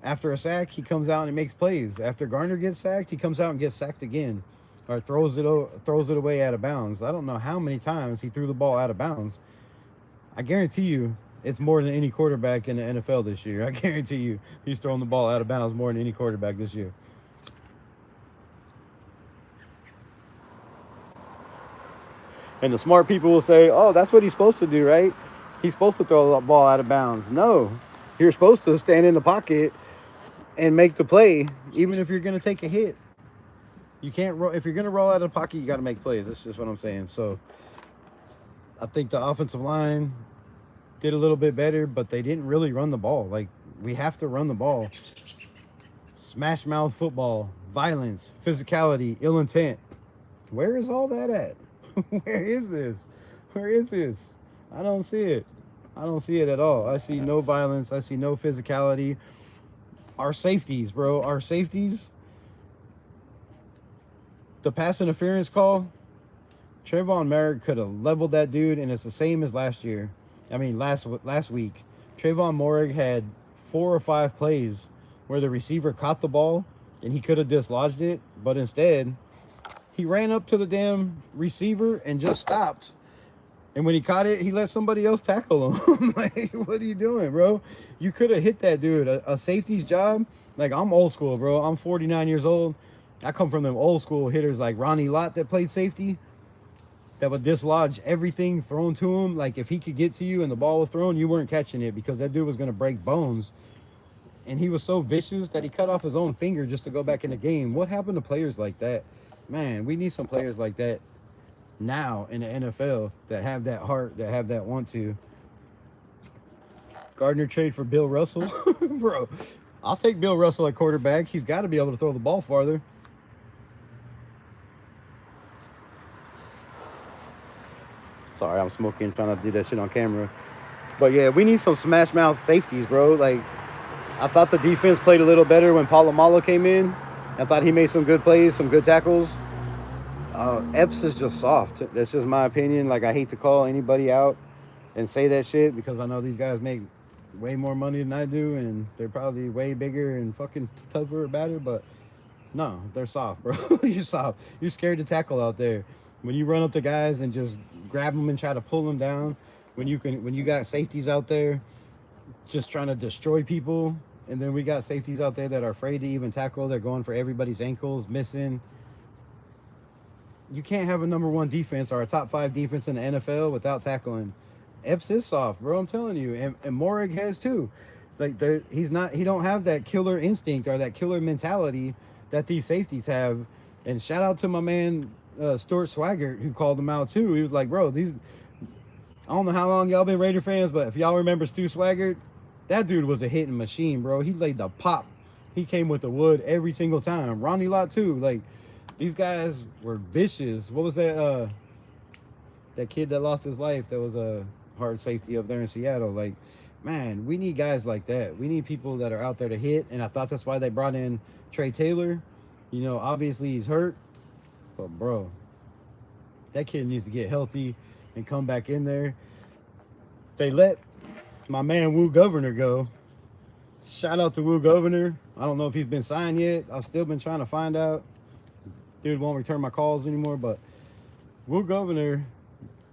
after a sack, he comes out and he makes plays. After Gardner gets sacked, he comes out and gets sacked again, or throws it away out of bounds. I don't know how many times he threw the ball out of bounds. I guarantee you it's more than any quarterback in the NFL this year. I guarantee you he's throwing the ball out of bounds more than any quarterback this year. And the smart people will say, oh, that's what he's supposed to do, right? He's supposed to throw the ball out of bounds. No, you're supposed to stand in the pocket and make the play, even if you're going to take a hit. You can't roll. If you're going to roll out of the pocket, you got to make plays. That's just what I'm saying. So I think the offensive line did a little bit better, but they didn't really run the ball. Like, we have to run the ball. Smash mouth football, violence, physicality, ill intent. Where is all that at? Where is this? Where is this? I don't see it. I don't see it at all. I see no violence. I see no physicality. Our safeties, bro. Our safeties. The pass interference call. Trayvon Merrick could have leveled that dude, and it's the same as last year. I mean, last week. Trayvon Morig had 4 or 5 plays where the receiver caught the ball and he could have dislodged it, but instead he ran up to the damn receiver and just stopped. And when he caught it, he let somebody else tackle him. Like, what are you doing, bro? You could have hit that dude. A safety's job. Like, I'm old school, bro. I'm 49 years old. I come from them old school hitters like Ronnie Lott that played safety, that would dislodge everything thrown to him. Like, if he could get to you and the ball was thrown, you weren't catching it because that dude was going to break bones. And he was so vicious that he cut off his own finger just to go back in the game. What happened to players like that? Man, we need some players like that now in the NFL that have that heart, that have that want to. Gardner trade for Bill Russell. Bro, I'll take Bill Russell at quarterback. He's got to be able to throw the ball farther. Sorry, I'm smoking, trying to do that shit on camera. But yeah, we need some smash mouth safeties, bro. Like, I thought the defense played a little better when Polamalu came in. I thought he made some good plays, some good tackles. Epps is just soft. That's just my opinion. Like, I hate to call anybody out and say that shit because I know these guys make way more money than I do and they're probably way bigger and fucking tougher about it, but no, they're soft, bro. You're soft. You're scared to tackle out there. When you run up to guys and just grab them and try to pull them down, when you got safeties out there just trying to destroy people, and then we got safeties out there that are afraid to even tackle. They're going for everybody's ankles, missing. You can't have a #1 defense or a top 5 defense in the NFL without tackling. Epps is soft, bro. I'm telling you, and Morig has too. Like, he don't have that killer instinct or that killer mentality that these safeties have. And shout out to my man Stuart Swaggart, who called them out too. He was like, bro, I don't know how long y'all been Raider fans, but if y'all remember Stu Swaggart, that dude was a hitting machine, bro. He laid the pop. He came with the wood every single time. Ronnie Lott too. Like, these guys were vicious. What was that that kid that lost his life that was a hard safety up there in Seattle? Like, man, we need guys like that. We need people that are out there to hit, and I thought that's why they brought in Trey Taylor. You know, obviously he's hurt, but bro, that kid needs to get healthy and come back in there. They let my man Woo Governor go. Shout out to Woo Governor. I don't know if he's been signed yet. I've still been trying to find out. Dude won't return my calls anymore, but Woo Governor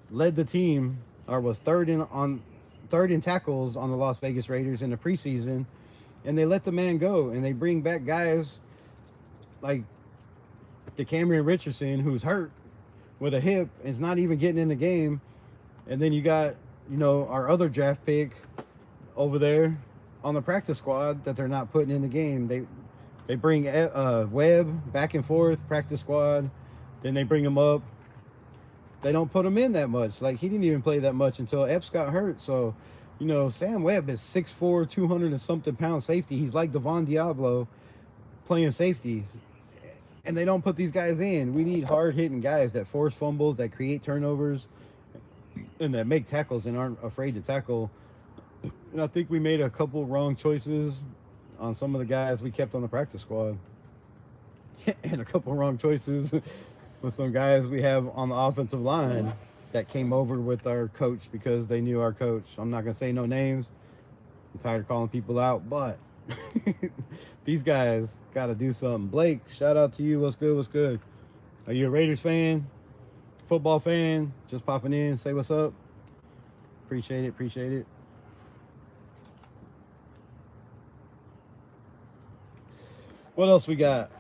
led the team, or was third in tackles on the Las Vegas Raiders in the preseason, and they let the man go, and they bring back guys like the Cameron Richardson, who's hurt with a hip and is not even getting in the game. And then you got, you know, our other draft pick over there on the practice squad that they're not putting in the game. They bring Webb back and forth, practice squad, then they bring him up. They don't put him in that much. Like, he didn't even play that much until Epps got hurt. So, you know, Sam Webb is 6'4", 200 and something pound safety. He's like Devon Diablo playing safety. And they don't put these guys in. We need hard-hitting guys that force fumbles, that create turnovers, and that make tackles and aren't afraid to tackle. And I think we made a couple wrong choices on some of the guys we kept on the practice squad. And a couple wrong choices with some guys we have on the offensive line that came over with our coach because they knew our coach. I'm not going to say no names. I'm tired of calling people out, but these guys got to do something. Blake, shout out to you. What's good? What's good? Are you a Raiders fan? Football fan? Just popping in, say what's up. Appreciate it. Appreciate it. What else we got?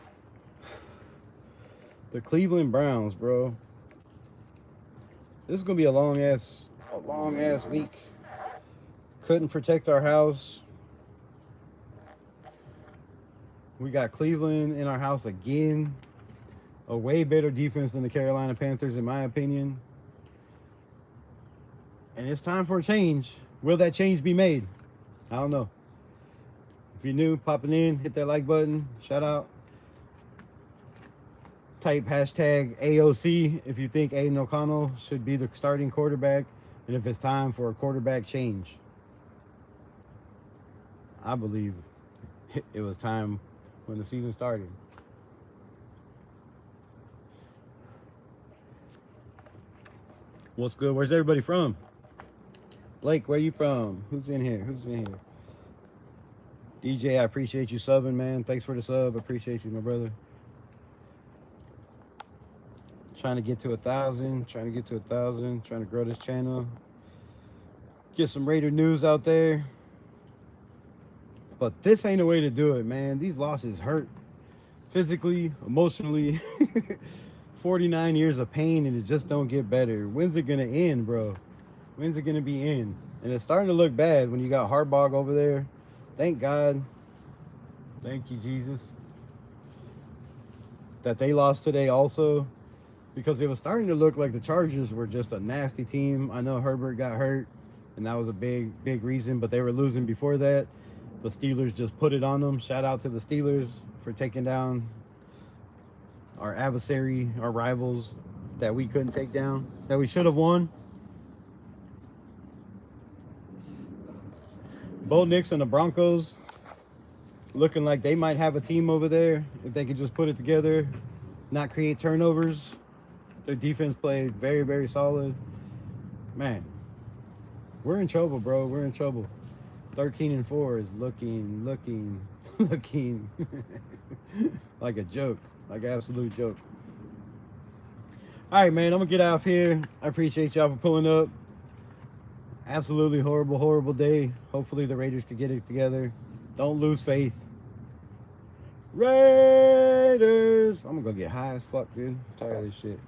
The Cleveland Browns, bro. This is gonna be a long ass week. Couldn't protect our house. We got Cleveland in our house again. A way better defense than the Carolina Panthers, in my opinion. And it's time for a change. Will that change be made? I don't know. If you're new, popping in, hit that like button. Shout out. Type hashtag AOC if you think Aiden O'Connell should be the starting quarterback and if it's time for a quarterback change. I believe it was time when the season started. What's good? Where's everybody from? Blake, where you from? Who's in here? Who's in here? DJ, I appreciate you subbing, man. Thanks for the sub. Appreciate you, my brother. Trying to get to 1,000. Trying to get to 1,000. Trying to grow this channel. Get some Raider news out there. But this ain't a way to do it, man. These losses hurt. Physically, emotionally. 49 years of pain and it just don't get better. When's it gonna end, bro? When's it gonna be in? And it's starting to look bad when you got Harbog over there. Thank God. Thank you, Jesus. That they lost today also. Because it was starting to look like the Chargers were just a nasty team. I know Herbert got hurt, and that was a big reason, but they were losing before that. The Steelers just put it on them. Shout out to the Steelers for taking down our adversary, our rivals that we couldn't take down, that we should have won. Bo Nix and the Broncos looking like they might have a team over there if they could just put it together, not create turnovers. Their defense played very solid. Man, we're in trouble, bro. We're in trouble. 13-4 is looking like a joke, like an absolute joke. All right, man, I'm gonna get out of here. I appreciate y'all for pulling up. Absolutely horrible day. Hopefully the Raiders could get it together. Don't lose faith. Raiders! I'm gonna go get high as fuck, dude. I'm tired of this shit.